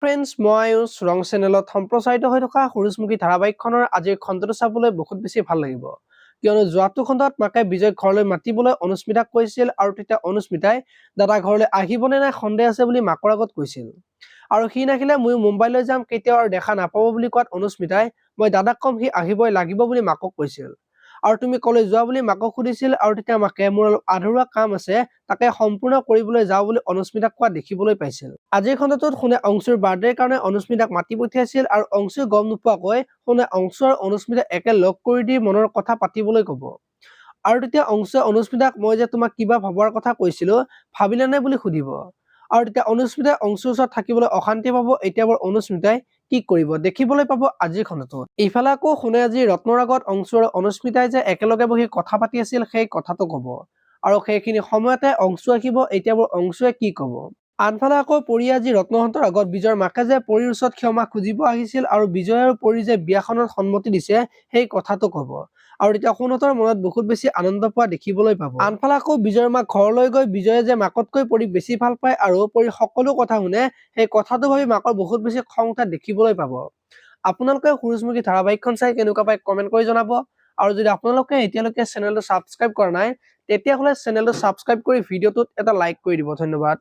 Friends, মই আয়ুষ ৰং চেনেলত সম্প্ৰচাৰিত হৈ থকা সূৰুযমুখী ধাৰাবাহিকখনৰ আজিৰ খণ্ডটো চাবলৈ বহুত বেছি ভাল লাগিব, কিয়নো যোৱাটো খণ্ডত মাকে বিজয়ক ঘৰলৈ মাতিবলৈ অনুস্মিতাক কৈছিল আৰু তেতিয়া অনুস্মিতাই দাদা ঘৰলৈ আহিবনে নাই সন্দেহ আছে বুলি মাকৰ আগত কৈছিল। আৰু সি নাহিলে ময়ো মুম্বাইলৈ যাম, কেতিয়াও আৰু দেখা নাপাব বুলি কোৱাত অনুস্মিতাই মই দাদাক কম, সি আহিবই লাগিব বুলি মাকক কৈছিল। আৰু তুমি কলৈ যোৱা বুলি মাকক সুধিছিল আৰু তেতিয়া মাকে মোৰ অলপ আধৰুৱা কাম আছে, তাকে সম্পূৰ্ণ কৰিবলৈ যাওঁ বুলি অনুস্মিতাক কোৱা দেখিবলৈ পাইছিল। আজিৰ খণ্ডটোত শুনে অংশুৰ বাৰ্থডেৰ কাৰণে অনুস্মিতাক মাতি পঠিয়াইছিল আৰু অংশুই গম নোপোৱাকৈ শুনে অংশু আৰু অনুস্মিতাক একে লগ কৰি দি মনৰ কথা পাতিবলৈ কব। আৰু তেতিয়া অংশুৱে অনুস্মিতাক মই যে তোমাক কিবা ভবাৰ কথা কৈছিলো ভাবিলে নে বুলি সুধিব। আৰু তেতিয়া অনুস্মিতাই অংশুৰ ওচৰত থাকিবলৈ অশান্তি পাব। এতিয়া বৰ অনুস্মিতাই কি কৰিব দেখিবলৈ পাব আজিৰ খণ্ডটোত। ইফালে আকৌ শুনে আজি ৰত্নৰ আগত অংশু আৰু অনুস্মিতাই যে একেলগে বহি কথা পাতি আছিল সেই কথাটো কব, আৰু সেইখিনি সময়তে অংশু আহিব। এতিয়া বৰ অংশুৱে কি কব। আনফালে আকৌ পৰি আজি ৰত্নহঁতৰ আগত বিজয়ৰ মাকে যে পৰিৰ ওচৰত ক্ষমা খুজিব আহিছিল আৰু বিজয় আৰু পৰি যে বিয়াখনত সন্মতি দিছে সেই কথাটো কব, আৰু তেতিয়া সোণহঁতৰ মনত বহুত বেছি আনন্দ পোৱা দেখিবলৈ পাব। আনফালে আকৌ বিজয়ৰ মাক ঘৰলৈ গৈ বিজয়ে যে মাকতকৈ পৰিক বেছি ভাল পায় আৰু পৰিৰ সকলো কথা শুনে সেই কথাটো ভাবি মাকৰ বহুত বেছি খং উঠা দেখিবলৈ পাব। আপোনালোকে সূৰুযমুখী ধাৰাবাহিকখন চাই কেনেকুৱা পায় কমেন্ট কৰি জনাব। আৰু যদি আপোনালোকে এতিয়ালৈকে চেনেলটো ছাবস্ক্ৰাইব কৰা নাই তেতিয়াহ'লে চেনেলটো ছাবস্ক্ৰাইব কৰি ভিডিঅ'টোত এটা লাইক কৰি দিব। ধন্যবাদ।